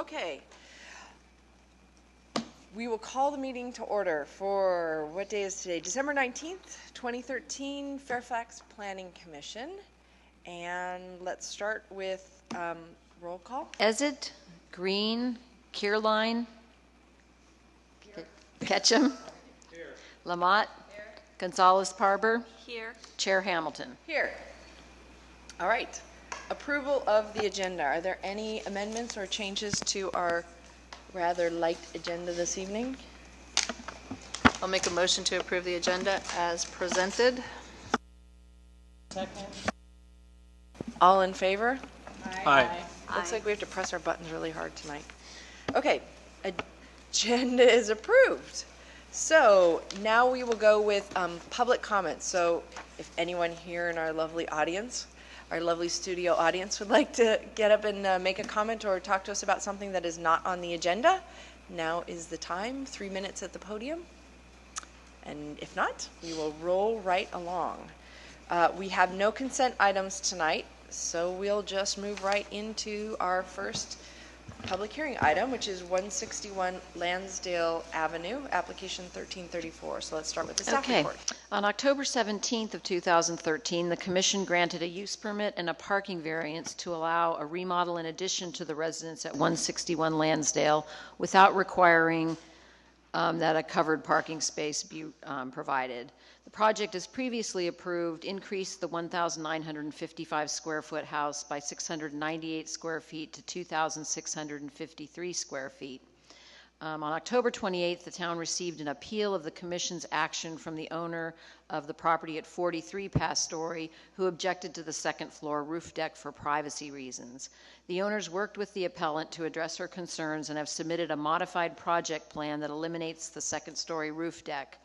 Okay. We will call the meeting to order for, what day is today? December 19th, 2013, Fairfax Planning Commission. And let's start with roll call. Ezit, Green, Kierline, Ketchum, here. Lamott, here. Gonzalez-Parber, here. Chair Hamilton. Here. All right. Approval of the agenda. Are there any amendments or changes to our rather light agenda this evening? I'll make a motion to approve the agenda as presented. Second. All in favor? Aye. Looks like we have to press our buttons really hard tonight. Okay, agenda is approved. So now we will go with public comments. So if anyone here in our lovely audience, our lovely studio audience, would like to get up and make a comment or talk to us about something that is not on the agenda, now is the time. 3 minutes at the podium. And if not, we will roll right along. We have no consent items tonight, so we'll just move right into our first public hearing item, which is 161 Lansdale Avenue, application 1334. So let's start with the staff report. On October 17th of 2013, the Commission granted a use permit and a parking variance to allow a remodel in addition to the residence at 161 Lansdale without requiring that a covered parking space be provided. The project, as previously approved, increased the 1,955 square foot house by 698 square feet to 2,653 square feet. On October 28th, the town received an appeal of the Commission's action from the owner of the property at 43 Pastory, who objected to the second floor roof deck for privacy reasons. The owners worked with the appellant to address her concerns and have submitted a modified project plan that eliminates the second story roof deck.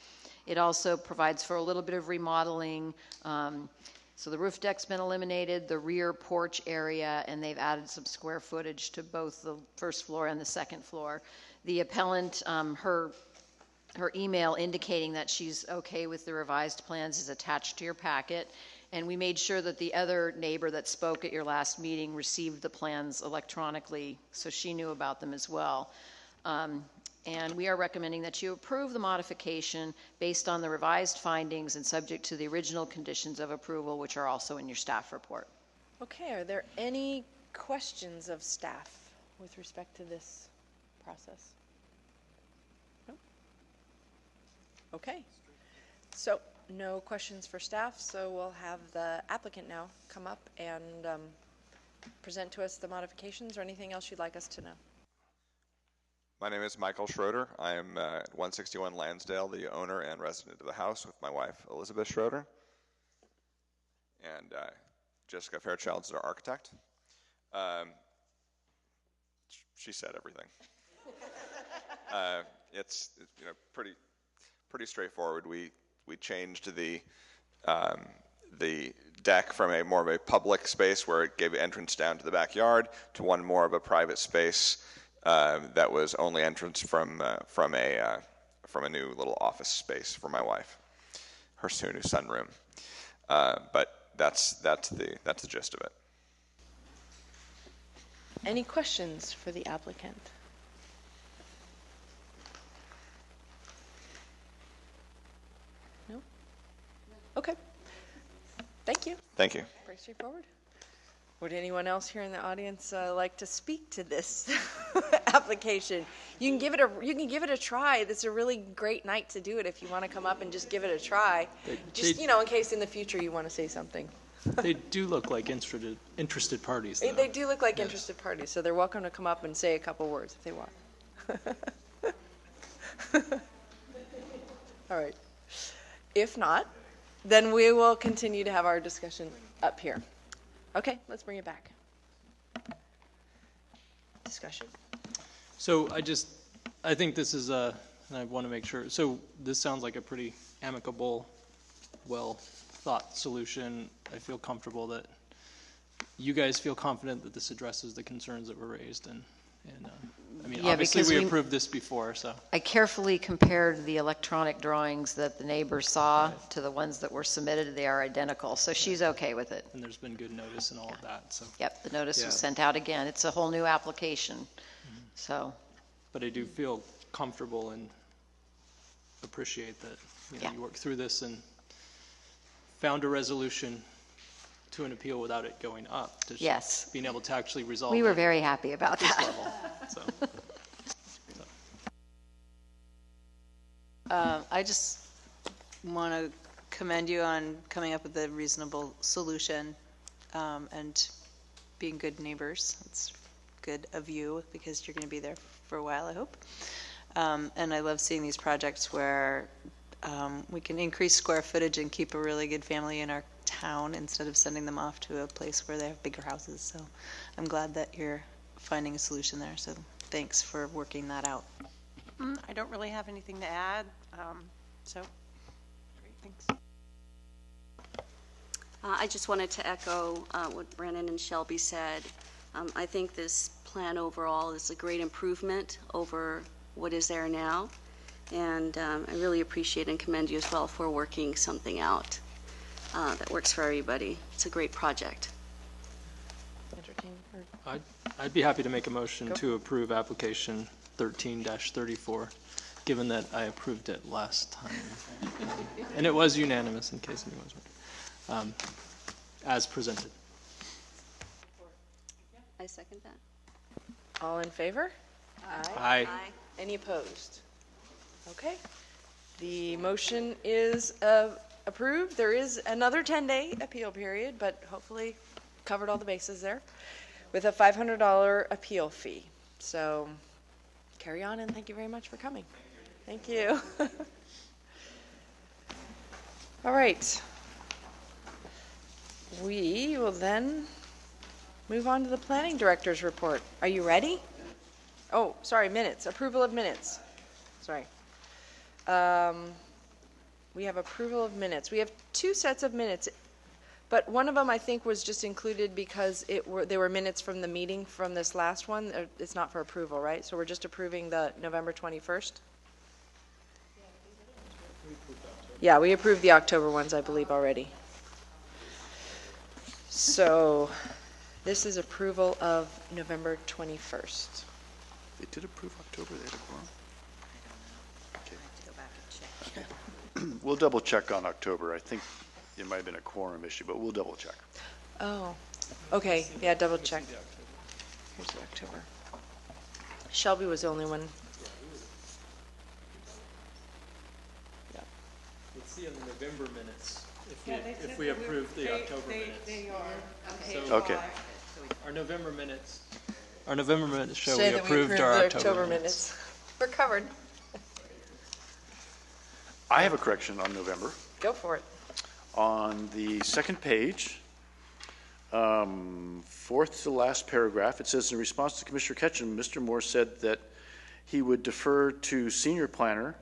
It also provides for a little bit of remodeling. So the roof deck's been eliminated, the rear porch area, and they've added some square footage to both the first floor and the second floor. The appellant, her email indicating that she's okay with the revised plans is attached to your packet. And we made sure that the other neighbor that spoke at your last meeting received the plans electronically, so she knew about them as well. And we are recommending that you approve the modification based on the revised findings and subject to the original conditions of approval, which are also in your staff report. Okay, are there any questions of staff with respect to this process? No? Okay. So no questions for staff, so we'll have the applicant now come up and present to us the modifications or anything else you'd like us to know. My name is Michael Schroeder. I am at 161 Lansdale, the owner and resident of the house with my wife, Elizabeth Schroeder. And Jessica Fairchild is our architect. She said everything. It's pretty straightforward. We changed the deck from more of a public space where it gave entrance down to the backyard to one more of a private space that was only entrance from a new little office space for my wife, her new sunroom. But that's the gist of it. Any questions for the applicant? No? Okay. Thank you. Thank you. Very straightforward. Would anyone else here in the audience like to speak to this application? You can give it a try. It's a really great night to do it if you want to come up and just give it a try. Just in case in the future you want to say something. They do look like interested parties, though. They do look like interested parties, so they're welcome to come up and say a couple words if they want. All right. If not, then we will continue to have our discussion up here. Okay, let's bring it back. Discussion. So I think this is and I want to make sure, so this sounds like a pretty amicable, well thought solution. I feel comfortable that you guys feel confident that this addresses the concerns that were raised, and I mean, obviously we approved this before, so. I carefully compared the electronic drawings that the neighbor saw to the ones that were submitted. They are identical, so she's okay with it. And there's been good notice and all of that, so. Yep, the notice was sent out again. It's a whole new application. So, But I do feel comfortable and appreciate that, Yeah. you worked through this and found a resolution to an appeal without it going up. To Yes. being able to actually resolve we were it very happy about at this that. level. So, I just want to commend you on coming up with a reasonable solution and being good neighbors. It's good of you because you're going to be there for a while, I hope. And I love seeing these projects where we can increase square footage and keep a really good family in our town instead of sending them off to a place where they have bigger houses. So I'm glad that you're finding a solution there. So thanks for working that out. I don't really have anything to add, so, great, thanks. I just wanted to echo what Brandon and Shelby said. I think this plan overall is a great improvement over what is there now, and I really appreciate and commend you as well for working something out that works for everybody. It's a great project. Entertain or- I'd be happy to make a motion to approve application 13-34, given that I approved it last time. And it was unanimous, in case anyone's wondering, as presented. I second that. All in favor? Aye. Any opposed? Okay. The motion is approved. There is another 10-day appeal period, but hopefully covered all the bases there, with a $500 appeal fee. So carry on, and thank you very much for coming. Thank you. All right. We will then move on to the planning director's report. Are you ready? Oh, sorry, minutes, approval of minutes. Sorry. We have approval of minutes. We have two sets of minutes, but one of them I think was just included because they were minutes from the meeting from this last one. It's not for approval, right? So we're just approving the November 21st? Yeah, we approved the October ones, I believe, already. So this is approval of November 21st. They did approve October, they had a quorum? Okay. We'll double check on October. I think it might have been a quorum issue, but we'll double check. Oh, okay, yeah, double check. Here's the October. Shelby was the only one. Yeah. Let's see on the November minutes, if we approve the October minutes. They are. So Okay. our November minutes show Say we that approved our the October minutes. We're covered. I have a correction on November. Go for it. On the second page, fourth to last paragraph, it says, in response to Commissioner Ketchum, Mr. Moore said that he would defer to senior planner.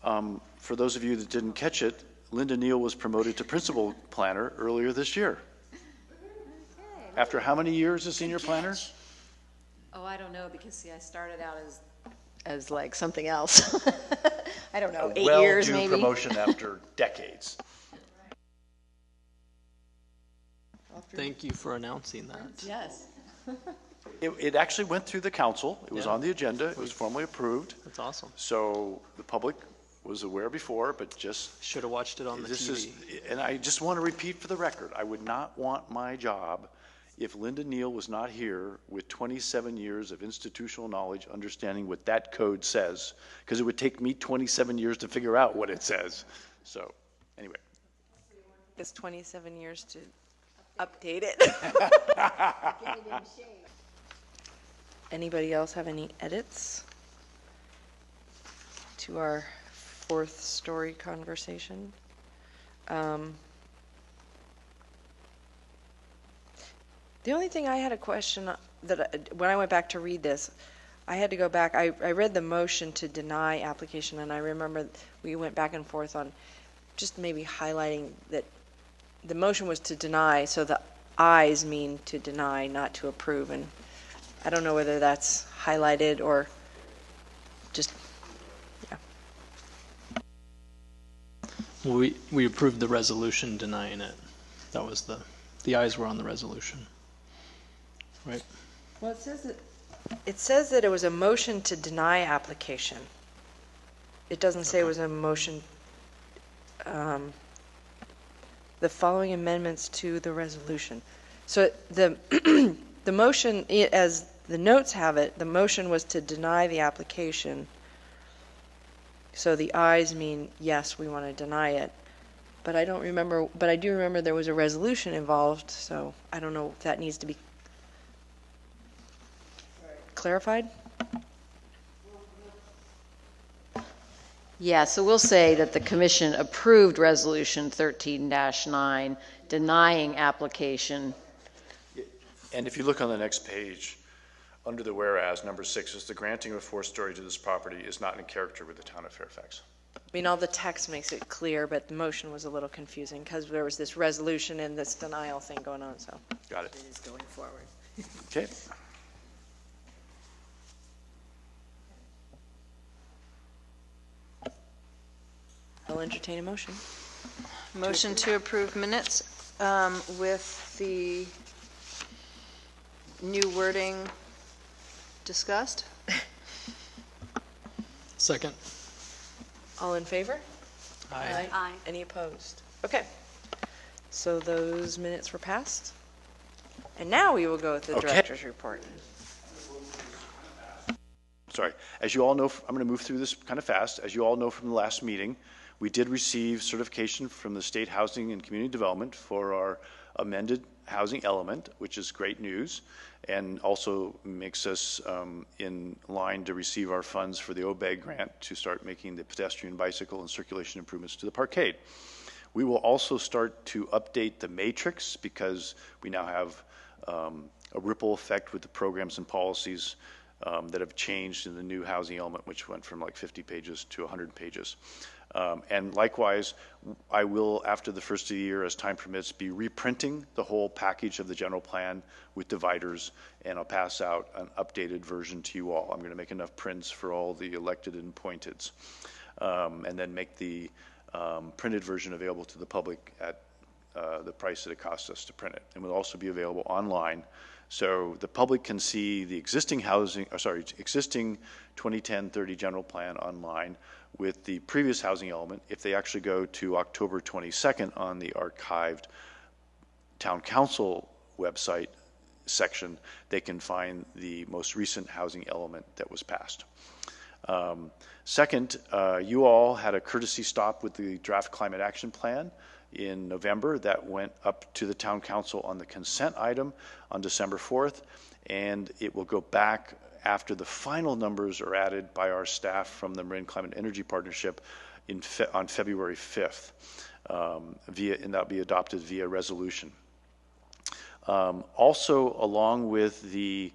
For those of you that didn't catch it, Linda Neal was promoted to principal planner earlier this year. After how many years as senior planner? Oh, I don't know, because see, I started out as like something else. I don't know, 8 years maybe. Well-due promotion after decades. Thank you for announcing that. Yes. It actually went through the council. It was Yeah. on the agenda. It was formally approved. That's awesome. So the public was aware before, but just Should have watched it on the this TV. and I just want to repeat for the record, I would not want my job if Linda Neal was not here with 27 years of institutional knowledge, understanding what that code says, because it would take me 27 years to figure out what it says. So, anyway. It's 27 years to update it. Anybody else have any edits to our fourth story conversation? The only thing I had a question when I went back to read this, I had to go back. I read the motion to deny application, and I remember we went back and forth on just maybe highlighting that the motion was to deny, so the ayes mean to deny, not to approve. And I don't know whether that's highlighted or just, yeah. We approved the resolution denying it. That was the ayes were on the resolution. Right? Well, it says that It says that it was a motion to deny application. It doesn't say it was a motion, the following amendments to the resolution. So the, the motion, as the notes have it, the motion was to deny the application. So the ayes mean, yes, we want to deny it. But I don't remember, but I do remember there was a resolution involved, so I don't know if that needs to be clarified. Yeah, so we'll say that the commission approved Resolution 13-9 denying application. And if you look on the next page, under the whereas, number 6 is the granting of 4-story to this property is not in character with the town of Fairfax. I mean, all the text makes it clear, but the motion was a little confusing because there was this resolution and this denial thing going on, so. Got it. It is going forward. Okay. I'll entertain a motion. Motion to approve minutes with the new wording discussed. Second. All in favor? Aye. Aye. Any opposed? Okay. So those minutes were passed. And now we will go with the Okay. director's report. Sorry. As you all know, I'm going to move through this kind of fast. As you all know from the last meeting, we did receive certification from the State Housing and Community Development for our amended housing element, which is great news, and also makes us in line to receive our funds for the OBEG grant to start making the pedestrian, bicycle, and circulation improvements to the parkade. We will also start to update the matrix because we now have a ripple effect with the programs and policies that have changed in the new housing element, which went from like 50 pages to 100 pages. And likewise, I will, after the first of the year, as time permits, be reprinting the whole package of the general plan with dividers, and I'll pass out an updated version to you all. I'm going to make enough prints for all the elected and appointeds, and then make the printed version available to the public at the price that it costs us to print it. And will also be available online. So the public can see the existing existing 2010-30 general plan online with the previous housing element. If they actually go to October 22nd on the archived town council website section, they can find the most recent housing element that was passed. Second, you all had a courtesy stop with the draft climate action plan in November. That went up to the town council on the consent item on December 4th, and it will go back after the final numbers are added by our staff from the Marine Climate Energy Partnership on February 5th, and that'll be adopted via resolution. Also, along with the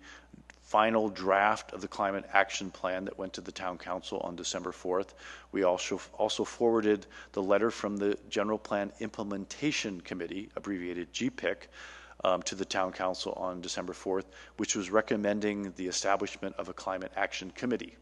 final draft of the climate action plan that went to the town council on December 4th, we also forwarded the letter from the General Plan Implementation Committee, abbreviated GPIC, to the town council on December 4th, which was recommending the establishment of a climate action committee.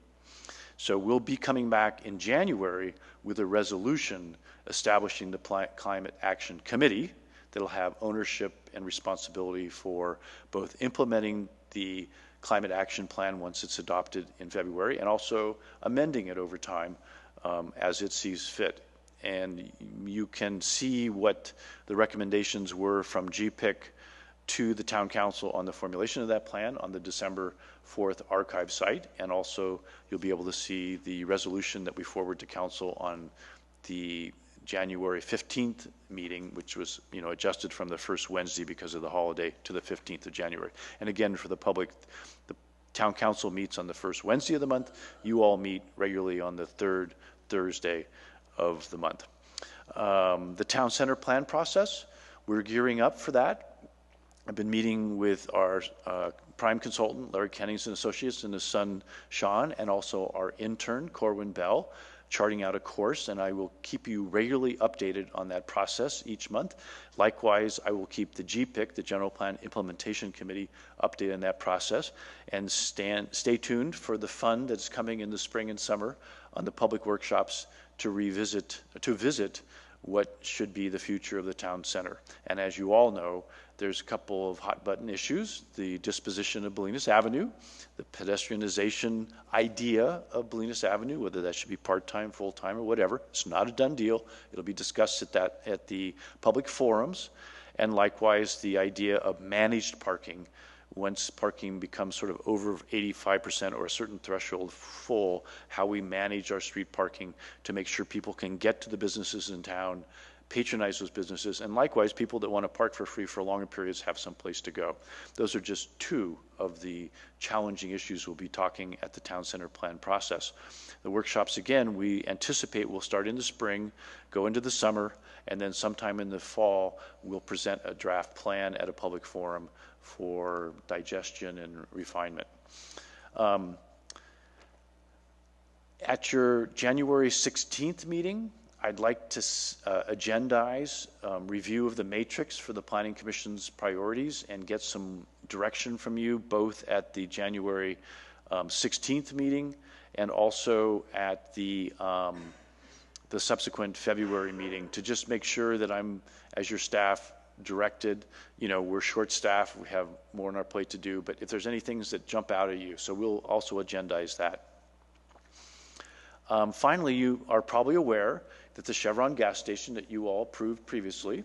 So we'll be coming back in January with a resolution establishing the climate action committee that'll have ownership and responsibility for both implementing the climate action plan once it's adopted in February, and also amending it over time as it sees fit. And you can see what the recommendations were from GPIC to the town council on the formulation of that plan on the December 4th archive site, and also you'll be able to see the resolution that we forward to council on the January 15th meeting, which was adjusted from the first Wednesday because of the holiday to the 15th of January. And again, for the public, the town council meets on the first Wednesday of the month. You all meet regularly on the third Thursday of the month. The town center plan process, we're gearing up for that. I've been meeting with our prime consultant, Larry Kennings and Associates, and his son, Sean, and also our intern, Corwin Bell, charting out a course, and I will keep you regularly updated on that process each month. Likewise, I will keep the GPIC, the General Plan Implementation Committee, updated on that process, and stay tuned for the fund that's coming in the spring and summer on the public workshops to visit what should be the future of the town center. And as you all know, there's a couple of hot button issues: the disposition of Bolinas Avenue, the pedestrianization idea of Bolinas Avenue, whether that should be part-time, full-time, or whatever. It's not a done deal. It'll be discussed at the public forums, and likewise the idea of managed parking. Once parking becomes sort of over 85% or a certain threshold full, how we manage our street parking to make sure people can get to the businesses in town, patronize those businesses, and likewise people that want to park for free for longer periods have some place to go. Those are just two of the challenging issues we'll be talking at the town center plan process. The workshops, again, we anticipate will start in the spring, go into the summer, and then sometime in the fall we'll present a draft plan at a public forum for digestion and refinement. At your January 16th meeting, I'd like to agendize review of the matrix for the Planning Commission's priorities and get some direction from you both at the January 16th meeting and also at the subsequent February meeting, to just make sure that I'm, as your staff, directed. You know, we're short-staffed, we have more on our plate to do, but if there's any things that jump out at you, so we'll also agendize that. Finally, you are probably aware that the Chevron gas station that you all approved previously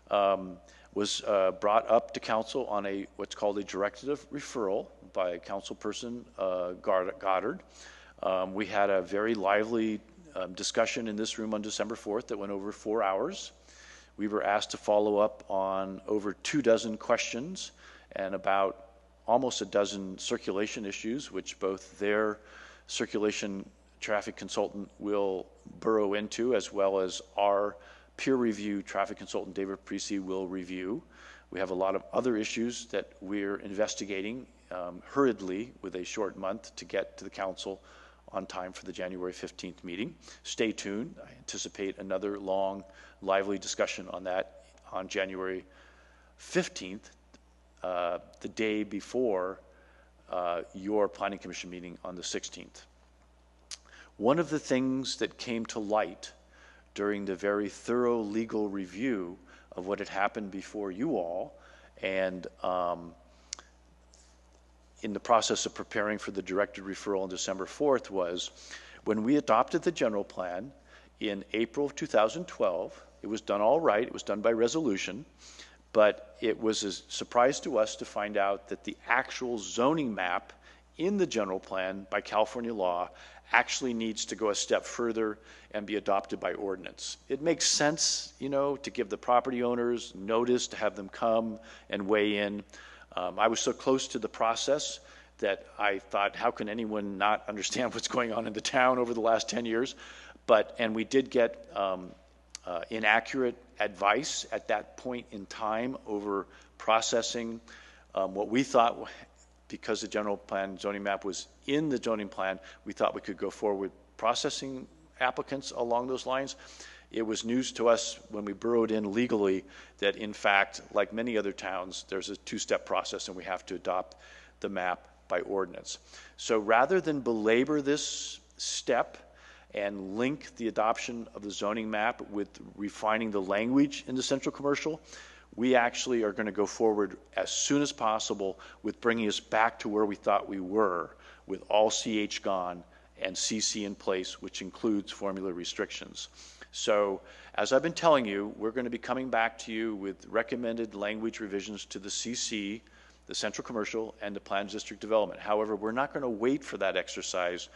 was brought up to council on what's called a directive referral by Councilperson Goddard. We had a very lively discussion in this room on December 4th that went over 4 hours. We were asked to follow up on over 24 questions and about almost a dozen circulation issues, which both their circulation traffic consultant will burrow into, as well as our peer review traffic consultant, David Parisi, will review. We have a lot of other issues that we're investigating hurriedly with a short month to get to the council on time for the January 15th meeting. Stay tuned. I anticipate another long, lively discussion on that on January 15th, the day before your Planning Commission meeting on the 16th. One of the things that came to light during the very thorough legal review of what had happened before you all, and in the process of preparing for the directed referral on December 4th, was when we adopted the general plan in April of 2012. It was done all right. It was done by resolution, but it was a surprise to us to find out that the actual zoning map in the general plan by California law actually needs to go a step further and be adopted by ordinance. It makes sense, you know, to give the property owners notice, to have them come and weigh in. I was so close to the process that I thought, how can anyone not understand what's going on in the town over the last 10 years? And we did get inaccurate advice at that point in time over processing what we thought, because the general plan zoning map was in the zoning plan, we thought we could go forward processing applicants along those lines. It was news to us when we burrowed in legally that, in fact, like many other towns, there's a two-step process and we have to adopt the map by ordinance. So rather than belabor this step and link the adoption of the zoning map with refining the language in the central commercial, we actually are going to go forward as soon as possible with bringing us back to where we thought we were, with all CH gone and CC in place, which includes formula restrictions. So as I've been telling you, we're going to be coming back to you with recommended language revisions to the CC, the central commercial, and the planned district development. However, we're not going to wait for that exercise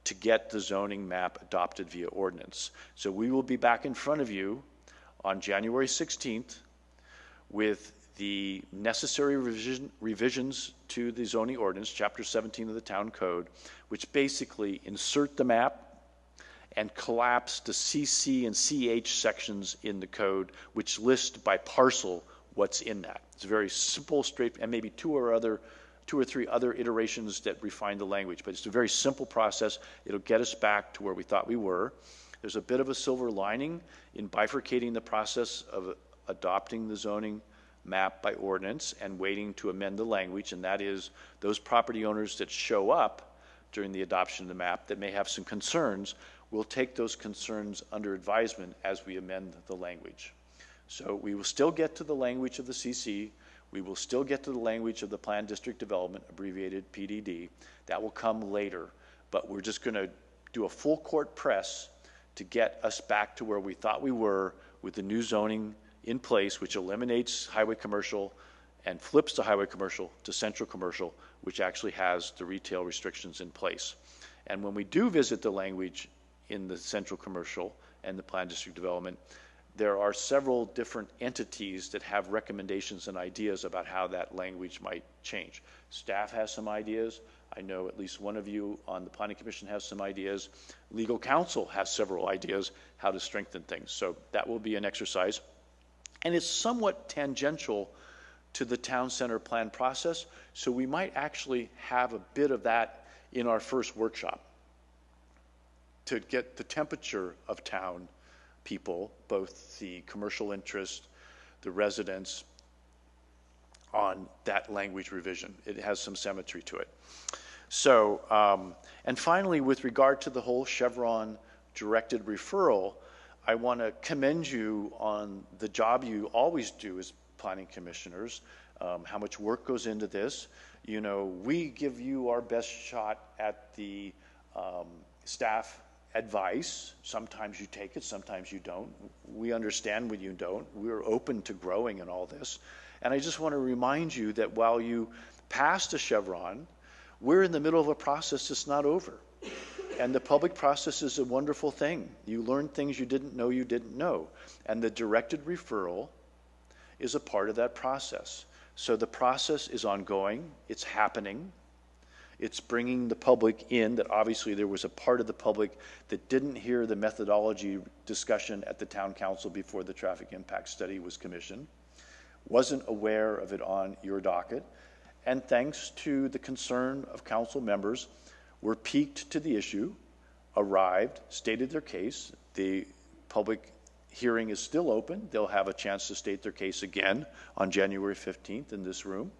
to get the zoning map adopted via ordinance. So we will be back in front of you on January 16th with the necessary revisions to the zoning ordinance, Chapter 17 of the Town Code, which basically insert the map and collapse the CC and CH sections in the code, which list by parcel what's in that. It's very simple, straight, and maybe two or three other iterations that refine the language, but it's a very simple process. It'll get us back to where we thought we were. There's a bit of a silver lining in bifurcating the process of adopting the zoning map by ordinance and waiting to amend the language, and that is those property owners that show up during the adoption of the map that may have some concerns, we'll take those concerns under advisement as we amend the language. So we will still get to the language of the CC. We will still get to the language of the Planned District Development, abbreviated PDD. That will come later, but we're just going to do a full court press to get us back to where we thought we were with the new zoning in place, which eliminates highway commercial and flips the highway commercial to central commercial, which actually has the retail restrictions in place. And when we do visit the language in the central commercial and the Planned District Development, there are several different entities that have recommendations and ideas about how that language might change. Staff has some ideas. I know at least one of you on the Planning Commission has some ideas. Legal counsel has several ideas how to strengthen things. So that will be an exercise. And it's somewhat tangential to the town center plan process. So we might actually have a bit of that in our first workshop to get the temperature of town people, both the commercial interest, the residents, on that language revision. It has some symmetry to it. So, and finally, with regard to the whole Chevron directed referral, I want to commend you on the job you always do as planning commissioners, how much work goes into this. You know, we give you our best shot at the staff advice. Sometimes you take it, sometimes you don't. We understand when you don't. We're open to growing in all this. And I just want to remind you that while you passed a Chevron, we're in the middle of a process that's not over. And the public process is a wonderful thing. You learn things you didn't know. And the directed referral is a part of that process. So the process is ongoing. It's happening. It's bringing the public in, that obviously there was a part of the public that didn't hear the methodology discussion at the town council before the traffic impact study was commissioned, wasn't aware of it on your docket, and thanks to the concern of council members, were piqued to the issue, arrived, stated their case. The public hearing is still open. They'll have a chance to state their case again on January 15th in this room,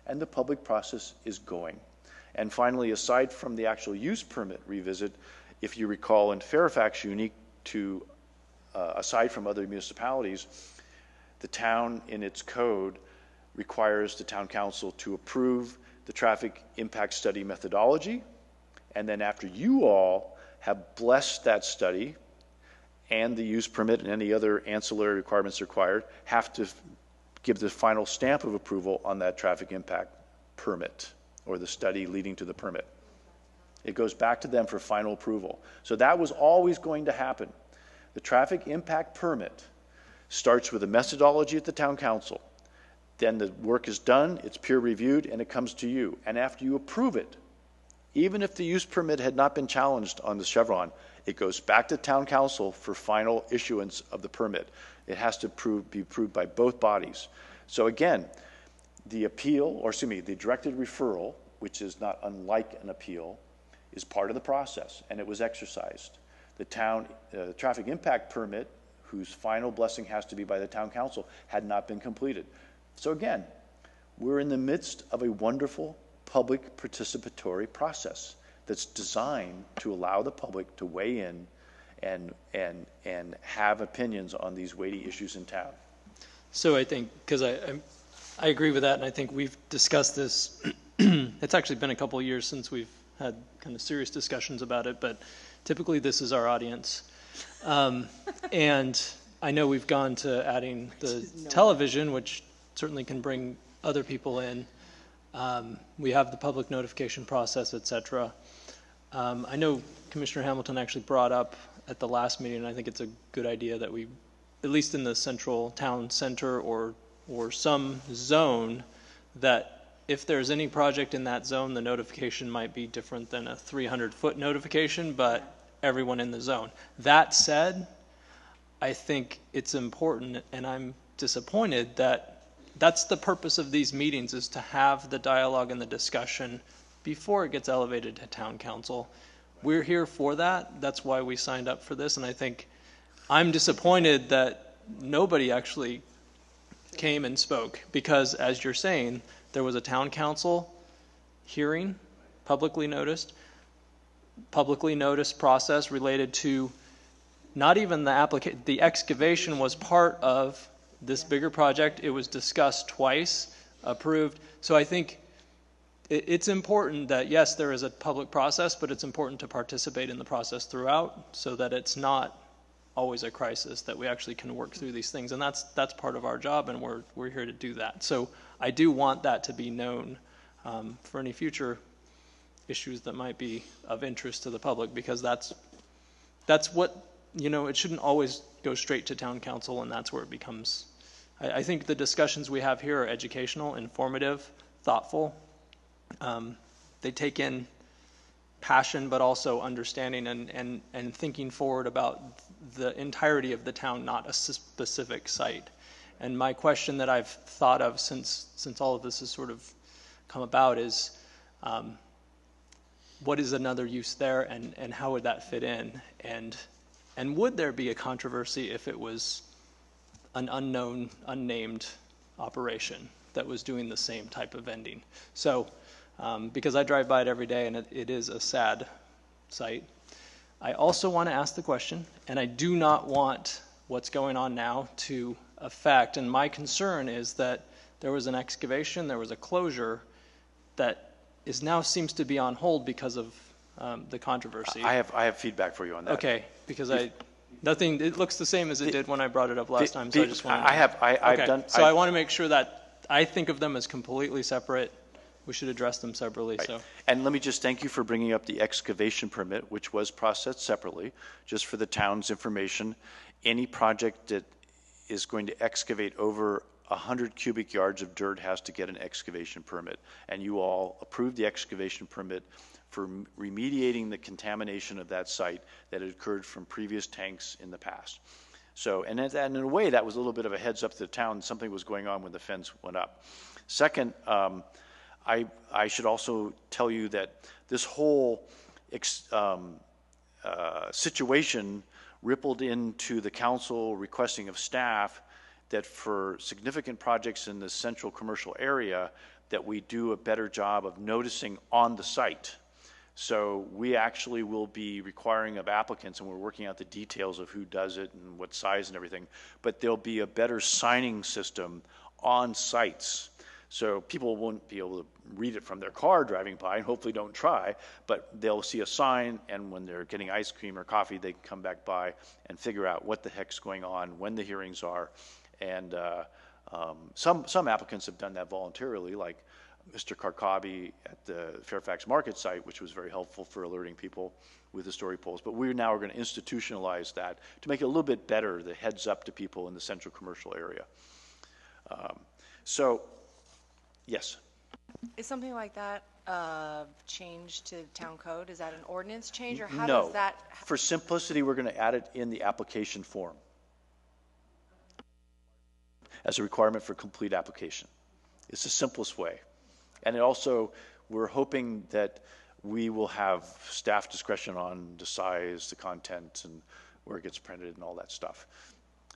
and the public process is going. And finally, aside from the actual use permit revisit, if you recall in Fairfax, unique to, aside from other municipalities, the town in its code requires the town council to approve the traffic impact study methodology. And then after you all have blessed that study and the use permit and any other ancillary requirements required, have to give the final stamp of approval on that traffic impact permit, or the study leading to the permit. It goes back to them for final approval. So that was always going to happen. The traffic impact permit starts with a methodology at the town council. Then the work is done, it's peer reviewed, and it comes to you. And after you approve it, even if the use permit had not been challenged on the Chevron, it goes back to town council for final issuance of the permit. It has to be approved by both bodies. So again, the appeal, or excuse me, the directed referral, which is not unlike an appeal, is part of the process, and it was exercised. The town traffic impact permit, whose final blessing has to be by the town council, had not been completed. So again, we're in the midst of a wonderful public participatory process that's designed to allow the public to weigh in and have opinions on these weighty issues in town. So I think, because I agree with that, and I think we've discussed this. It's actually been a couple of years since we've had kind of serious discussions about it, but typically this is our audience. And I know we've gone to adding the television, which certainly can bring other people in. We have the public notification process, et cetera. I know Commissioner Hamilton actually brought up at the last meeting, and I think it's a good idea that we, at least in the central town center or some zone, that if there's any project in that zone, the notification might be different than a 300-foot notification, but everyone in the zone. That said, I think it's important, and I'm disappointed that that's the purpose of these meetings, is to have the dialogue and the discussion before it gets elevated to town council. We're here for that. That's why we signed up for this, and I think I'm disappointed that nobody actually came and spoke, because as you're saying, there was a town council hearing, publicly noticed. publicly noticed process related to not even the excavation was part of this bigger project. It was discussed twice, approved. So I think it's important that, yes, there is a public process, but it's important to participate in the process throughout so that it's not always a crisis, that we actually can work through these things. And that's part of our job, and we're here to do that. So I do want that to be known for any future issues that might be of interest to the public, because that's what, it shouldn't always go straight to town council, and that's where it becomes, I think the discussions we have here are educational, informative, thoughtful. They take in passion, but also understanding and thinking forward about the entirety of the town, not a specific site. And my question that I've thought of since all of this has sort of come about is, what is another use there, and how would that fit in? And would there be a controversy if it was an unknown, unnamed operation that was doing the same type of vending? So, because I drive by it every day, and it is a sad site. I also want to ask the question, and I do not want what's going on now to affect, and my concern is that there was an excavation, there was a closure that now seems to be on hold because of the controversy. I have feedback for you on that. Okay, because it looks the same as it did when I brought it up last time, so I just want to... I've done... So I want to make sure that I think of them as completely separate. We should address them separately. Right. So, and let me just thank you for bringing up the excavation permit, which was processed separately, just for the town's information. Any project that is going to excavate over 100 cubic yards of dirt has to get an excavation permit. And you all approved the excavation permit for remediating the contamination of that site that had occurred from previous tanks in the past. So, and in a way, that was a little bit of a heads up to the town. Something was going on when the fence went up. Second, I should also tell you that this whole situation rippled into the council requesting of staff that for significant projects in the central commercial area, that we do a better job of noticing on the site. So we actually will be requiring of applicants, and we're working out the details of who does it and what size and everything, but there'll be a better signing system on sites. So people won't be able to read it from their car driving by, and hopefully don't try, but they'll see a sign, and when they're getting ice cream or coffee, they can come back by and figure out what the heck's going on, when the hearings are. And some applicants have done that voluntarily, like Mr. Karkabi at the Fairfax Market site, which was very helpful for alerting people with the story polls. But we now are going to institutionalize that to make it a little bit better, the heads up to people in the central commercial area. Yes. Is something like that change to town code? Is that an ordinance change, or how No. does that? For simplicity, we're going to add it in the application form as a requirement for complete application. It's the simplest way. And it also, we're hoping that we will have staff discretion on the size, the content, and where it gets printed and all that stuff.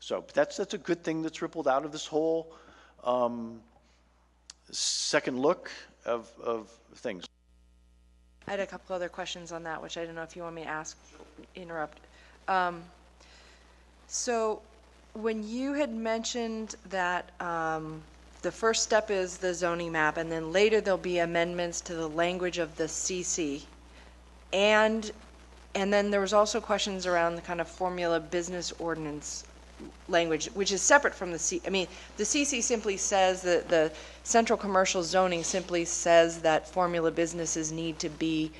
So that's a good thing that's rippled out of this whole second look of things. I had a couple other questions on that, which I don't know if you want me to interrupt. So when you had mentioned that the first step is the zoning map, and then later there'll be amendments to the language of the CC, and then there was also questions around the kind of formula business ordinance language, which is separate from the the CC simply says that the central commercial zoning simply says that formula businesses need to be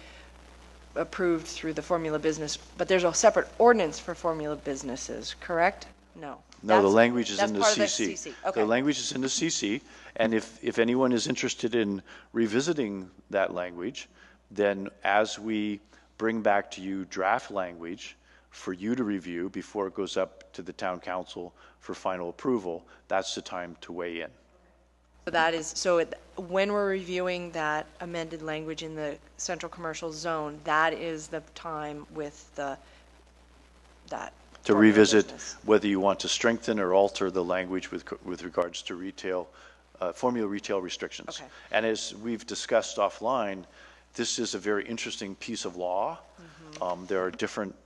approved through the formula business, but there's a separate ordinance for formula businesses, correct? No. No, the language is in the part of CC. the CC. Okay. The language is in the CC, and if anyone is interested in revisiting that language, then as we bring back to you draft language for you to review before it goes up to the town council for final approval, that's the time to weigh in. When we're reviewing that amended language in the central commercial zone, that is the time with that. To revisit whether you want to strengthen or alter the language with regards to retail, formula retail restrictions. Okay. And as we've discussed offline, this is a very interesting piece of law. There are different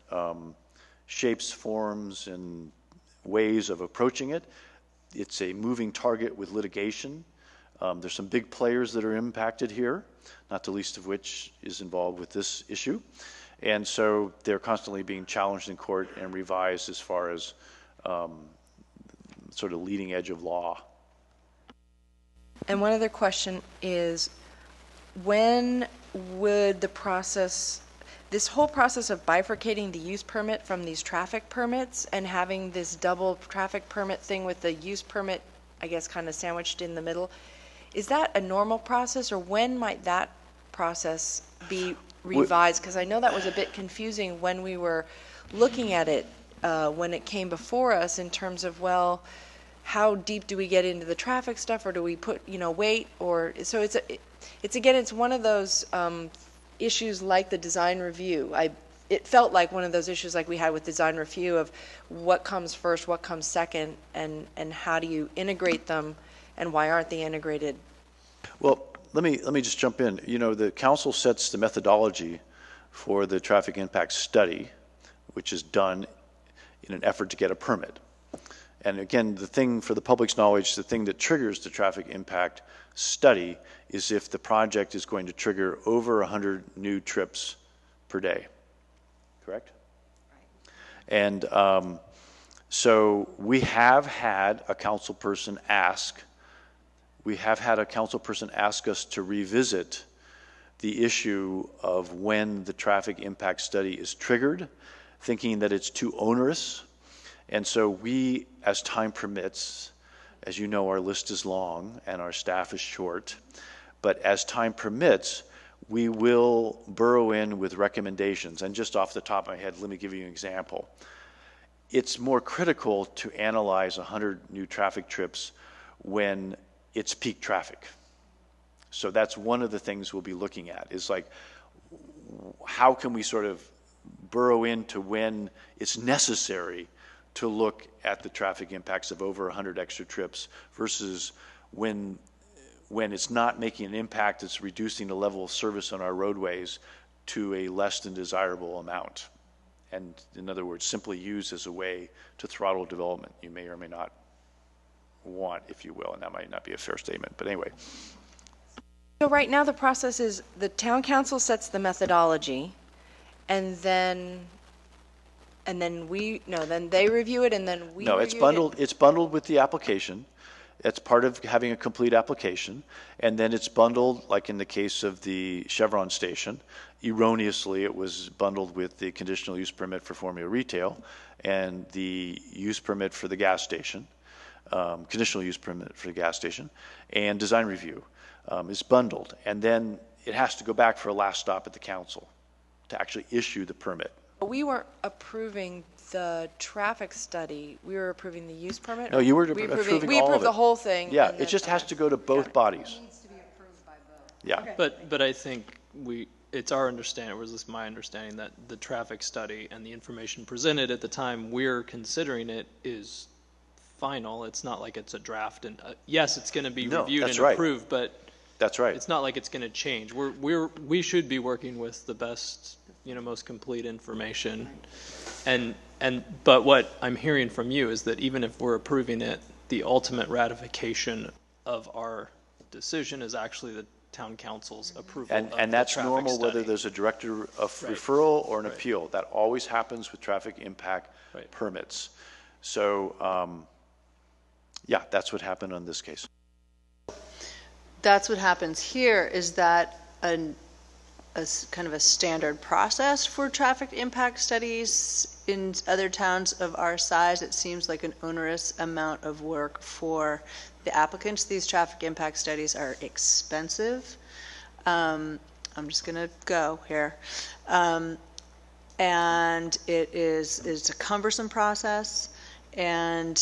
shapes, forms, and ways of approaching it. It's a moving target with litigation. There's some big players that are impacted here, not the least of which is involved with this issue. And so they're constantly being challenged in court and revised as far as sort of leading edge of law. And one other question is, when would the process, this whole process of bifurcating the use permit from these traffic permits and having this double traffic permit thing with the use permit, I guess, kind of sandwiched in the middle, is that a normal process, or when might that process be revised? Because I know that was a bit confusing when we were looking at it when it came before us in terms of, well, how deep do we get into the traffic stuff, or do we put, wait, or, so it's one of those issues like the design review. It felt like one of those issues like we had with design review of what comes first, what comes second, and how do you integrate them, and why aren't they integrated? Well, let me just jump in. The council sets the methodology for the traffic impact study, which is done in an effort to get a permit. And again, the thing for the public's knowledge, the thing that triggers the traffic impact study is if the project is going to trigger over 100 new trips per day. Correct? Right. And so we have had a council person ask us to revisit the issue of when the traffic impact study is triggered, thinking that it's too onerous. And so we, as time permits, as you know, our list is long and our staff is short, but as time permits, we will burrow in with recommendations. And just off the top of my head, let me give you an example. It's more critical to analyze 100 new traffic trips when it's peak traffic. So that's one of the things we'll be looking at, is like, how can we sort of burrow into when it's necessary to look at the traffic impacts of over 100 extra trips versus when it's not making an impact, it's reducing the level of service on our roadways to a less than desirable amount. And in other words, simply used as a way to throttle development you may or may not want, if you will, and that might not be a fair statement, but anyway. So right now the process is the town council sets the methodology, and then they review it, and then we No, review it's bundled. It's bundled with the application. It's part of having a complete application, and then it's bundled, like in the case of the Chevron station. Erroneously, it was bundled with the conditional use permit for Formula Retail and the use permit for the gas station, conditional use permit for the gas station, and design review is bundled, and then it has to go back for a last stop at the council to actually issue the permit. We weren't approving the traffic study. We were approving the use permit? No, you were We approving all of approved it. the whole thing. Yeah, and it then- just has to go to both bodies. It needs to be approved by both. Yeah. But I think it's our understanding, or at least my understanding, that the traffic study and the information presented at the time we're considering it is final. It's not like it's a draft, and yes, it's going to be No, reviewed that's and right. approved, but That's right. it's not like it's going to change. We should be working with the best, most complete information. But what I'm hearing from you is that even if we're approving it, the ultimate ratification of our decision is actually the town council's approval of And the that's traffic normal whether study. there's a director of Right. referral or an Right. appeal. That always happens with traffic impact Right. permits. So, yeah, that's what happened on this case. That's what happens here. Is that kind of a standard process for traffic impact studies in other towns of our size? It seems like an onerous amount of work for the applicants. These traffic impact studies are expensive. I'm just going to go here. And it's a cumbersome process. And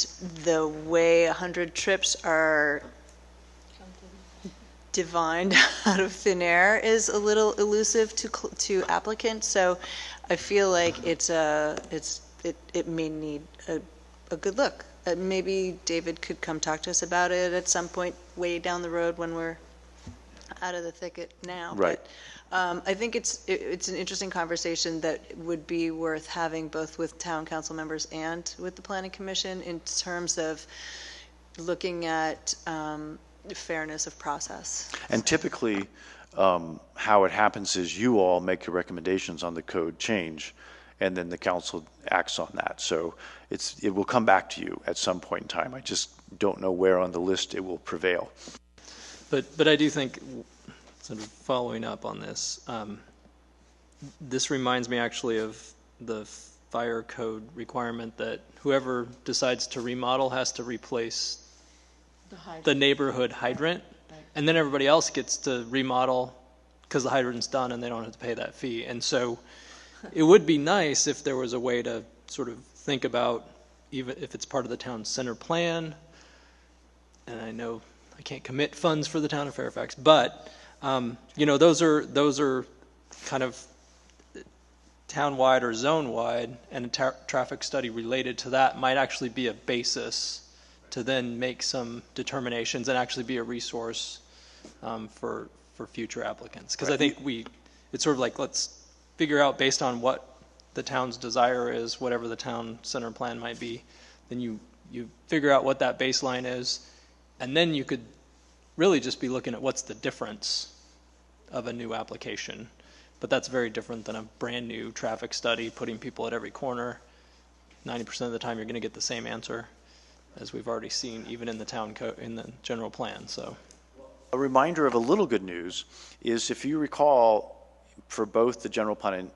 the way 100 trips are divined out of thin air is a little elusive to applicants. So I feel like it may need a good look. Maybe David could come talk to us about it at some point way down the road when we're out of the thicket now. Right. I think it's an interesting conversation that would be worth having both with town council members and with the planning commission in terms of looking at fairness of process. And typically, how it happens is you all make your recommendations on the code change, and then the council acts on that. So it will come back to you at some point in time. I just don't know where on the list it will prevail. But I do think, sort of following up on this, this reminds me actually of the fire code requirement that whoever decides to remodel has to replace the neighborhood hydrant, and then everybody else gets to remodel because the hydrant's done and they don't have to pay that fee. And so it would be nice if there was a way to sort of think about, even if it's part of the town center plan, and I know I can't commit funds for the town of Fairfax, but you know, those are kind of town-wide or zone-wide, and a traffic study related to that might actually be a basis to then make some determinations and actually be a resource for future applicants. Because I think it's sort of like, let's figure out based on what the town's desire is, whatever the town center plan might be, then you figure out what that baseline is, and then you could really just be looking at what's the difference of a new application. But that's very different than a brand new traffic study, putting people at every corner. 90% of the time you're going to get the same answer, as we've already seen even in the town code, in the general plan. So a reminder of a little good news is, if you recall, for both the general plan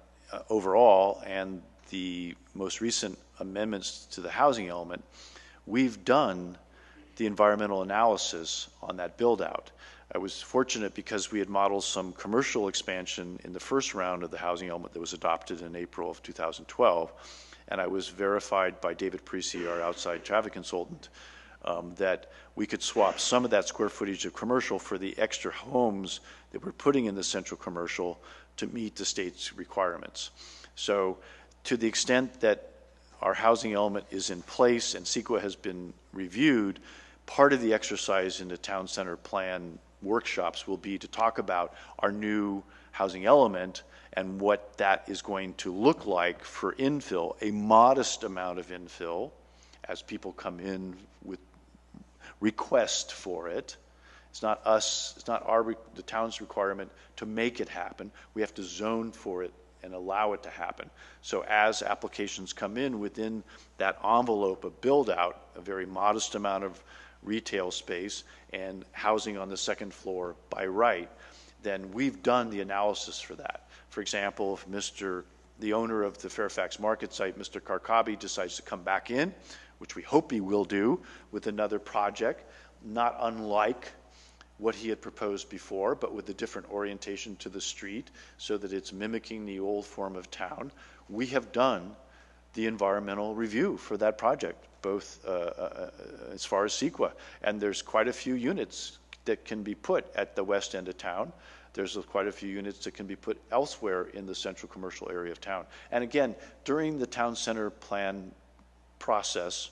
overall and the most recent amendments to the housing element, we've done the environmental analysis on that build out. I was fortunate because we had modeled some commercial expansion in the first round of the housing element that was adopted in April of 2012. And I was verified by David Parisi, our outside traffic consultant, that we could swap some of that square footage of commercial for the extra homes that we're putting in the central commercial to meet the state's requirements. So to the extent that our housing element is in place and CEQA has been reviewed, part of the exercise in the town center plan workshops will be to talk about our new housing element and what that is going to look like for infill, a modest amount of infill as people come in with request for it. It's not us, it's not the town's requirement to make it happen. We have to zone for it and allow it to happen. So as applications come in within that envelope of build out, a very modest amount of retail space and housing on the second floor by right, then we've done the analysis for that. For example, if the owner of the Fairfax Market site, Mr. Karkabi, decides to come back in, which we hope he will do with another project, not unlike what he had proposed before, but with a different orientation to the street so that it's mimicking the old form of town, we have done the environmental review for that project, both as far as CEQA. And there's quite a few units that can be put at the west end of town. There's quite a few units that can be put elsewhere in the central commercial area of town. And again, during the town center plan process,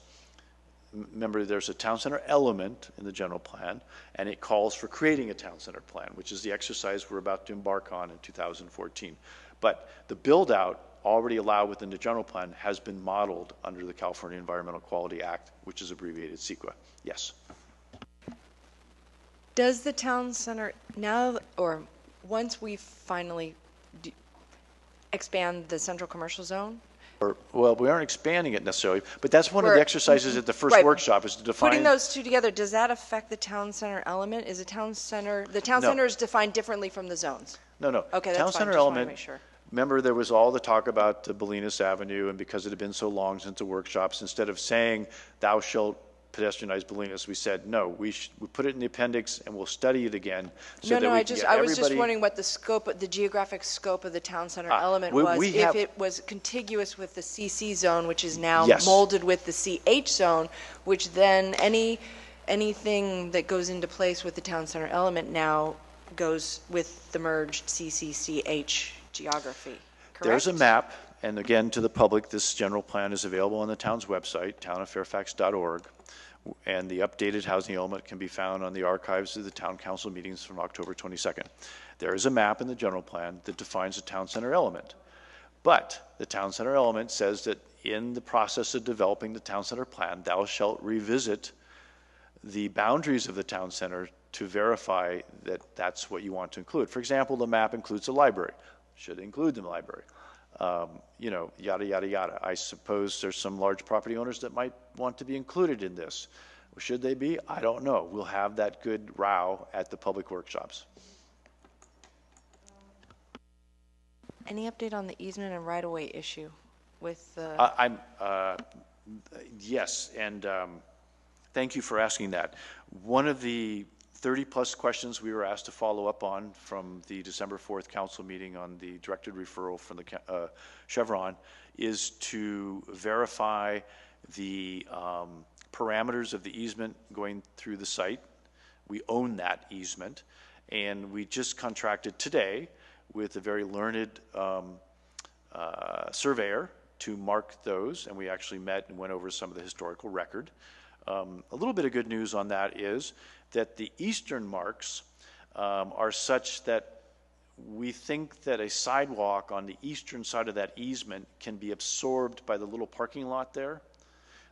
remember there's a town center element in the general plan, and it calls for creating a town center plan, which is the exercise we're about to embark on in 2014. But the build out already allowed within the general plan has been modeled under the California Environmental Quality Act, which is abbreviated CEQA. Yes. Does the town center now, or once we finally expand the central commercial zone? Well, we aren't expanding it necessarily, but that's one of the exercises at the first workshop is to define. Putting those two together, does that affect the town center element? Is the town center is defined differently from the zones? No. Okay, that's town fine. center Just element. wanted to make sure. Remember, there was all the talk about the Bolinas Avenue, and because it had been so long since the workshops, instead of saying thou shalt pedestrianize Bolinas, we said no. We put it in the appendix, and we'll study it again. So I was just wondering what the geographic scope of the town center element was. If it was contiguous with the CC zone, which is now molded with the CH zone, which then anything that goes into place with the town center element now goes with the merged CC-CH geography, correct? There's a map, and again, to the public, this general plan is available on the town's website, townoffairfax.org, And the updated housing element can be found on the archives of the town council meetings from October 22nd. There is a map in the general plan that defines the town center element. But the town center element says that in the process of developing the town center plan, thou shalt revisit the boundaries of the town center to verify that that's what you want to include. For example, the map includes a library. Should include the library. You know, yada, yada, yada. I suppose there's some large property owners that might want to be included in this. Should they be? I don't know. We'll have that good row at the public workshops. Any update on the easement and right-of-way issue with the? Yes, and thank you for asking that. One of the 30-plus questions we were asked to follow up on from the December 4th council meeting on the directed referral from the Chevron is to verify the parameters of the easement going through the site. We own that easement, and we just contracted today with a very learned surveyor to mark those, and we actually met and went over some of the historical record. A little bit of good news on that is that the eastern marks are such that we think that a sidewalk on the eastern side of that easement can be absorbed by the little parking lot there.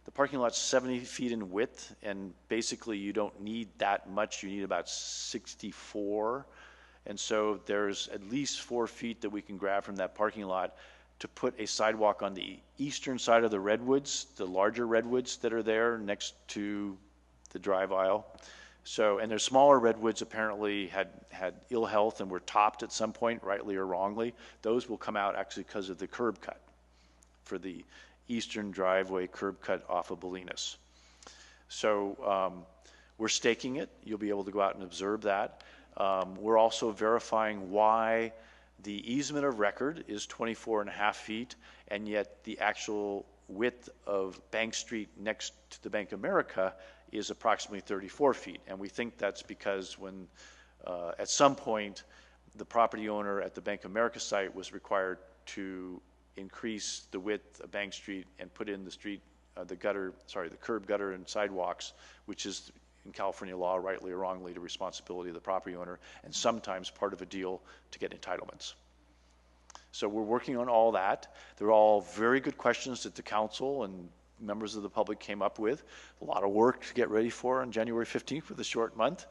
The parking lot's 70 feet in width, and basically you don't need that much. You need about 64. And so there's at least 4 feet that we can grab from that parking lot to put a sidewalk on the eastern side of the redwoods, the larger redwoods that are there next to the drive aisle. So, and their smaller redwoods apparently had ill health and were topped at some point, rightly or wrongly. Those will come out actually because of the curb cut for the eastern driveway curb cut off of Bolinas. So we're staking it. You'll be able to go out and observe that. We're also verifying why the easement of record is 24.5 feet, and yet the actual width of Bank Street next to the Bank of America is approximately 34 feet. And we think that's because when at some point the property owner at the Bank of America site was required to increase the width of Bank Street and put in the street, the curb gutter and sidewalks, which is in California law, rightly or wrongly, the responsibility of the property owner, and sometimes part of a deal to get entitlements. So we're working on all that. They're all very good questions that the council and members of the public came up with. A lot of work to get ready for on January 15th with a short month.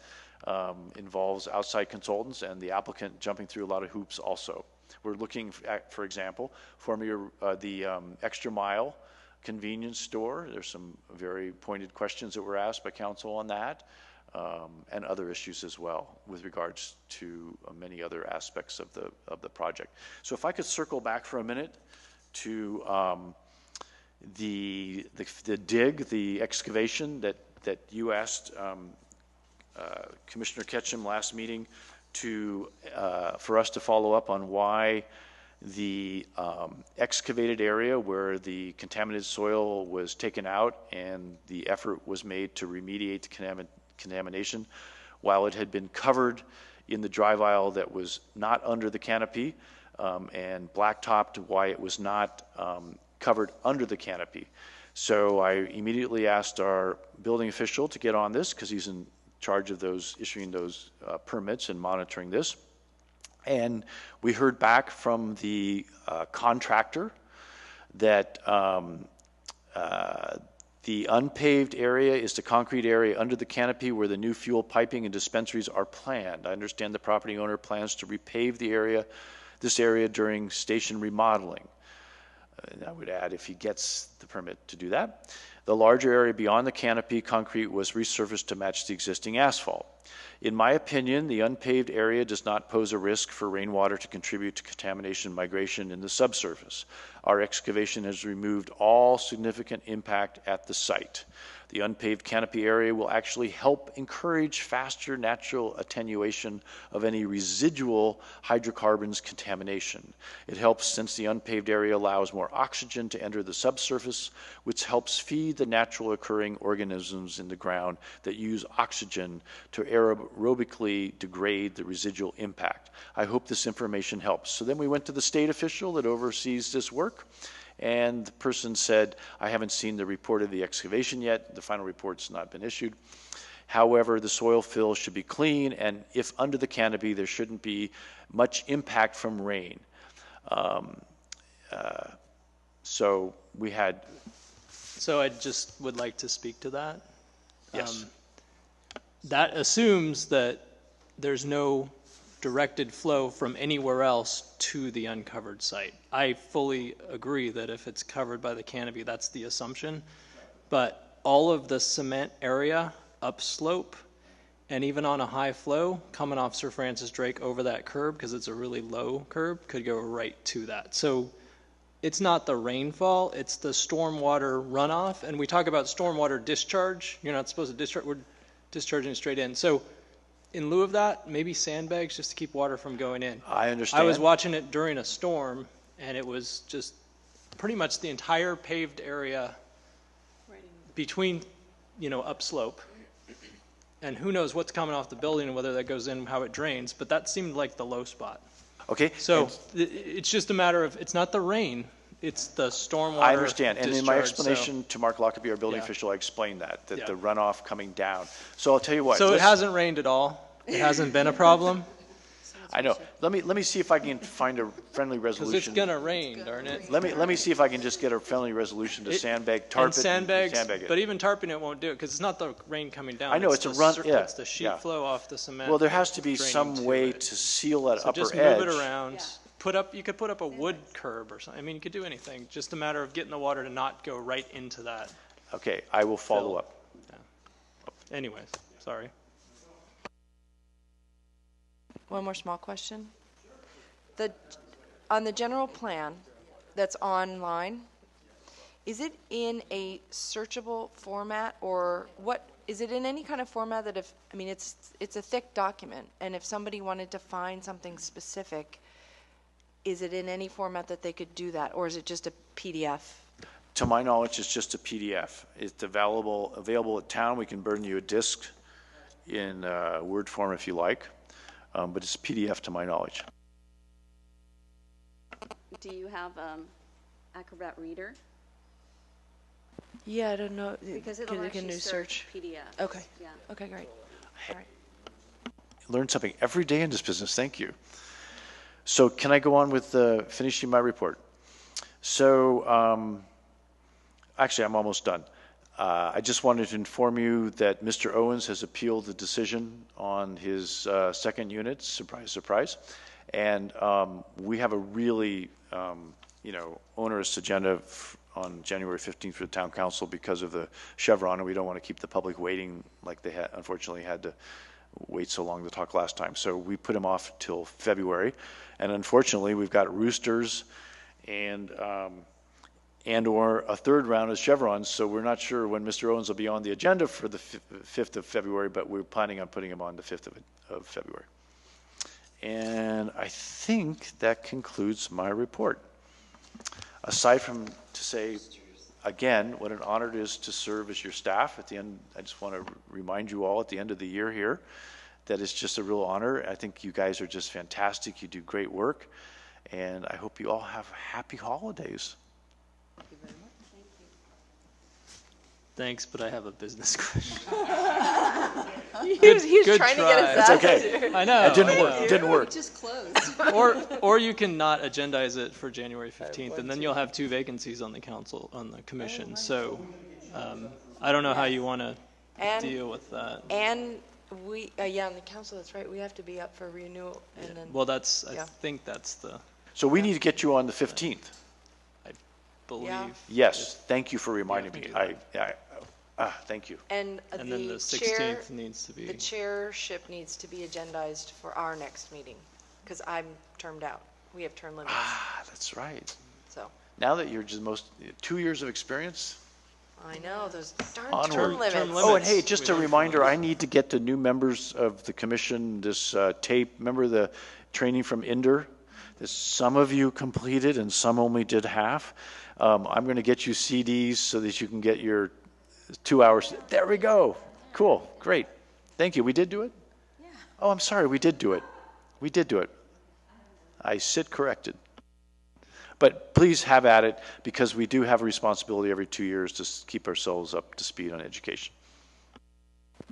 Involves outside consultants and the applicant jumping through a lot of hoops also. We're looking at, for example, the extra mile convenience store. There's some very pointed questions that were asked by council on that, and other issues as well with regards to many other aspects of the project. So if I could circle back for a minute to the dig, the excavation that you asked Commissioner Ketchum last meeting for us to follow up on why the excavated area where the contaminated soil was taken out and the effort was made to remediate the contamination, while it had been covered in the drive aisle that was not under the canopy and blacktopped, why it was not covered under the canopy. So I immediately asked our building official to get on this because he's in charge of issuing those permits and monitoring this. And we heard back from the contractor that the unpaved area is the concrete area under the canopy where the new fuel piping and dispensaries are planned. I understand the property owner plans to repave this area during station remodeling. And I would add if he gets the permit to do that. The larger area beyond the canopy concrete was resurfaced to match the existing asphalt. In my opinion, the unpaved area does not pose a risk for rainwater to contribute to contamination migration in the subsurface. Our excavation has removed all significant impact at the site. The unpaved canopy area will actually help encourage faster natural attenuation of any residual hydrocarbons contamination. It helps since the unpaved area allows more oxygen to enter the subsurface, which helps feed the natural occurring organisms in the ground that use oxygen to aerobically degrade the residual impact. I hope this information helps. So then we went to the state official that oversees this work, And the person said, I haven't seen the report of the excavation yet. The final report's not been issued. However, the soil fill should be clean, and if under the canopy, there shouldn't be much impact from rain. So we had, So I just would like to speak to that. yes. That assumes that there's no directed flow from anywhere else to the uncovered site. I fully agree that if it's covered by the canopy, that's the assumption. But all of the cement area upslope and even on a high flow coming off Sir Francis Drake over that curb, because it's a really low curb, could go right to that. So it's not the rainfall, it's the stormwater runoff. And we talk about stormwater discharge. You're not supposed to discharge, we're discharging straight in. So in lieu of that, maybe sandbags just to keep water from going in. I understand. I was watching it during a storm, and it was just pretty much the entire paved area between, upslope. And who knows what's coming off the building and whether that goes in, how it drains, but that seemed like the low spot. Okay. So it's just a matter of, it's not the rain, it's the stormwater I understand, and in my discharge, explanation to Mark Lockaby, our building Yeah. official, I explained that Yeah. the runoff coming down. So I'll tell you what. So it let's- hasn't rained at all, it hasn't been a problem, I know. Let me see if I can find a friendly because it's resolution. gonna rain, darn it. Let me see if I can just get a friendly resolution to sandbag, tarp And it. sandbags, sandbag it. but even tarping it won't do it, because it's not the rain coming down. I know, it's a run- yeah, It's the sheet yeah. flow off the cement. Well, there has to be draining some to way it. to seal that So upper just edge. move it around, you could put up a wood curb or something, I mean, you could do anything, just a matter of getting the water to not go right into that. Okay, I will follow Fill. up. Anyways, sorry. One more small question. On the general plan that's online, is it in a searchable format, or what, is it in any kind of format that it's a thick document, and if somebody wanted to find something specific, is it in any format that they could do that, or is it just a PDF? To my knowledge, it's just a PDF. It's available at town. We can burn you a disc in Word form if you like, but it's a PDF to my knowledge. Do you have Acrobat Reader? Yeah, I don't know. Because it'll Can actually you search PDF. Okay. Yeah. Okay, great. All right. Learn something every day in this business. Thank you. So can I go on with finishing my report? So actually, I'm almost done. I just wanted to inform you that Mr. Owens has appealed the decision on his second unit. Surprise, surprise. And we have a really, onerous agenda on January 15th for the town council because of the Chevron, and we don't want to keep the public waiting like they unfortunately had to wait so long to talk last time. So we put him off till February, and unfortunately we've got roosters and or a third round of chevrons, so we're not sure when Mr. Owens will be on the agenda for the 5th of February, but we're planning on putting him on the 5th of February. And I think that concludes my report. Aside from to say, again, what an honor it is to serve as your staff at the end. I just want to remind you all at the end of the year here that it's just a real honor. I think you guys are just fantastic. You do great work. And I hope you all have happy holidays. Thanks, but I have a business question. He was good trying to try. get us It's out. okay. I know. It didn't I work. know. It didn't work. Just closed. Or you can not agendize it for January 15th, and then you'll have 2 vacancies on the council, on the commission. So I don't know how you want to And- deal with that. And we, on the council, that's right, we have to be up for renewal, and then, Well, I Yeah. think that's the, So we need to get you on the 15th. believe. Yes, thank you for reminding we me. can do Thank you. and And then the the chair, 16th needs to the be, chairship needs to be agendized for our next meeting, because I'm termed out. We have term limits, That's right. so, Now that you're just 2 years of experience. I know, those darn Onward. term Term limits. limits. Oh, and hey, just We a learned reminder, from I need to get the new members of the commission this tape. Remember the training from INDER? That some of you completed and some only did half. I'm going to get you CDs so that you can get your 2 hours. There we go. Cool. Great. Thank you. We did do it? Yeah. Oh, I'm sorry. We did do it. We did do it. I sit corrected. But please have at it, because we do have a responsibility every 2 years to keep ourselves up to speed on education.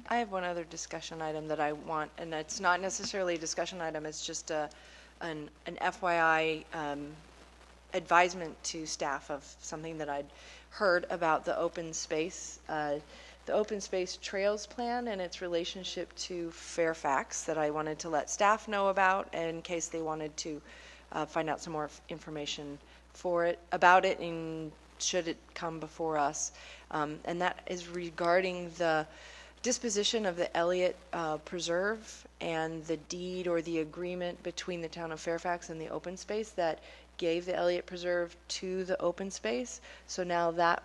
I have one other discussion item that I want, and it's not necessarily a discussion item, it's just an FYI advisement to staff of something that I'd heard about the open space trails plan and its relationship to Fairfax that I wanted to let staff know about in case they wanted to find out some more information about it and should it come before us. And that is regarding the disposition of the Elliott Preserve and the deed or the agreement between the town of Fairfax and the open space that gave the Elliott Preserve to the open space. So now that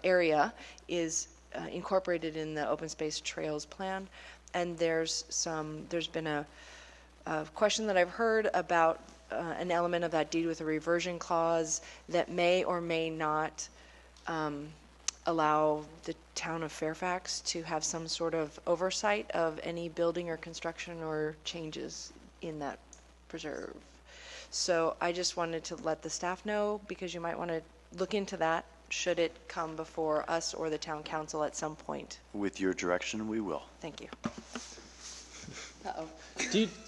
area is incorporated in the open space trails plan. And there's been a question that I've heard about an element of that deed with a reversion clause that may or may not allow the town of Fairfax to have some sort of oversight of any building or construction or changes in that preserve. So I just wanted to let the staff know, because you might want to look into that should it come before us or the town council at some point. With your direction, we will. Thank you.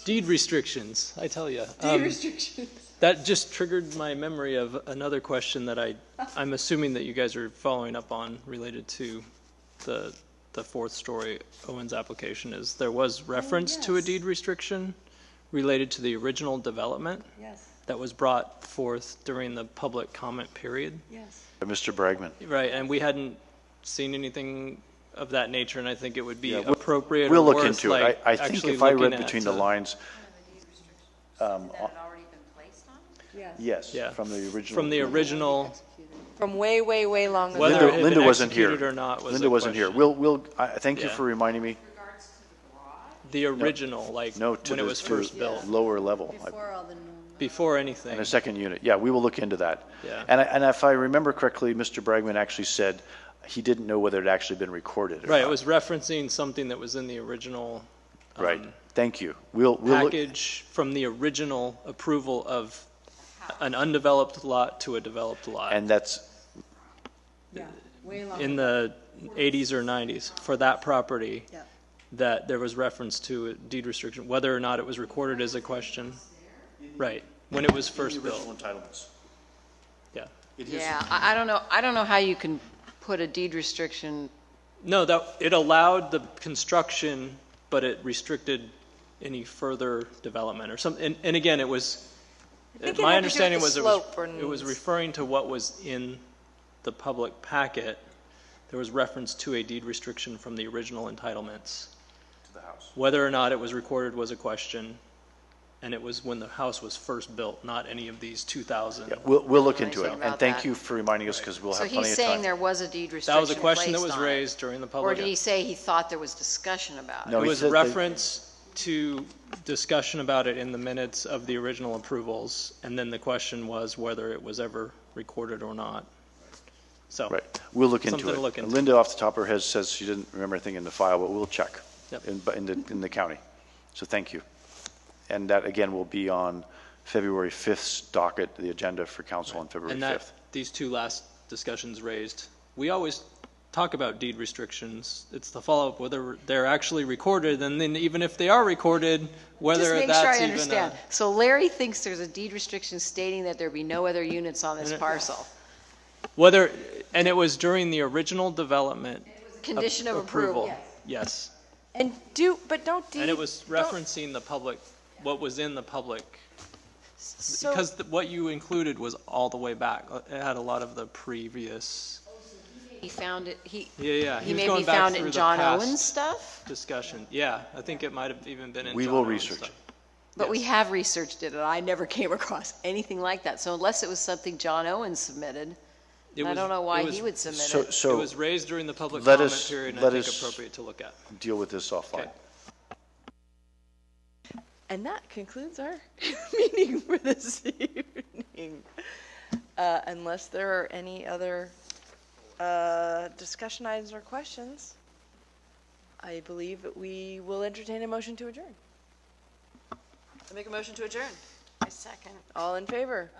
Deed restrictions, I tell you. Deed restrictions. That just triggered my memory of another question that I'm assuming that you guys are following up on related to the fourth story Owens application. Is there was reference to a deed restriction related to the original development that was brought forth during the public comment period? Yes. Mr. Bragman. Right, and we hadn't seen anything of that nature, and I think it would be appropriate. We'll or look worth, into like, it. I think if I read between the lines. Yes, Yeah. from the original. From the original, From way, way, way long ago. whether it had Linda been wasn't here. executed or not was Linda a wasn't here. question. Thank you Yeah. for reminding me. The original, like No, to when it the was first built, lower level. before anything. And a second unit. Yeah, we will look into that. Yeah. And if I remember correctly, Mr. Bragman actually said he didn't know whether it had actually been recorded or Right, not. it was referencing something that was in the original Right. Thank you. We'll look. package from the original approval of an undeveloped lot to a developed lot And that's, in the 80s or 90s for that property. That there was reference to a deed restriction, whether or not it was recorded as a question. Right, when it was first built. entitlements. Yeah. Yeah, I don't know how you can put a deed restriction. No, that, it allowed the construction, but it restricted any further development or something. And again, it was, think it my had to do with understanding the was slope it was and- referring to what was in the public packet. There was reference to a deed restriction from the original entitlements. To the house. Whether or not it was recorded was a question, and it was when the house was first built, not any of these 2000. Yeah, we'll look into it. Information And about thank that. you for reminding us, because we'll So have plenty he's of saying time. there was a deed restriction That was a question that placed was on it. raised during the Or public. did he say he thought there was discussion about it? No, It he was said that- reference to discussion about it in the minutes of the original approvals, and then the question was whether it was ever recorded or not. So, Right, we'll look into Something it. to look into. Linda, off the top of her head, says she didn't remember anything in the file, but we'll check Yep. in the county. So thank you. And that, again, will be on February 5th's docket, the agenda for council on February and 5th. that, these two last discussions raised, we always talk about deed restrictions. It's the follow-up, whether they're actually recorded, and then even if they are recorded, whether Just make that's sure I even understand. So Larry thinks there's a deed restriction stating that there be no other units on this parcel. whether, and it was during the original development. Condition of approval. Yes. And don't deed. And it was referencing the public, what was in the public, because what you included was all the way back. It had a lot of the previous, He found it, yeah. he was maybe going back found it through in the John past Owen's stuff? discussion. Yeah, I think it might have even been in We John will Owen's research stuff. it. But we Yes. have researched it, and I never came across anything like that. So unless it was something John Owen submitted, It I was- don't know why it was- he would submit So, it. It so was raised during the public let comment us- period, and let I think us- appropriate to look at. deal with this offline. Okay. And that concludes our meeting for this evening. Unless there are any other discussion items or questions, I believe that we will entertain a motion to adjourn. I make a motion to adjourn. Second. All in favor?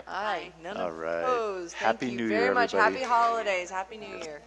Aye. None All right. opposed. Happy Thank New you Year, very much. everybody. Happy holidays. Happy New Year.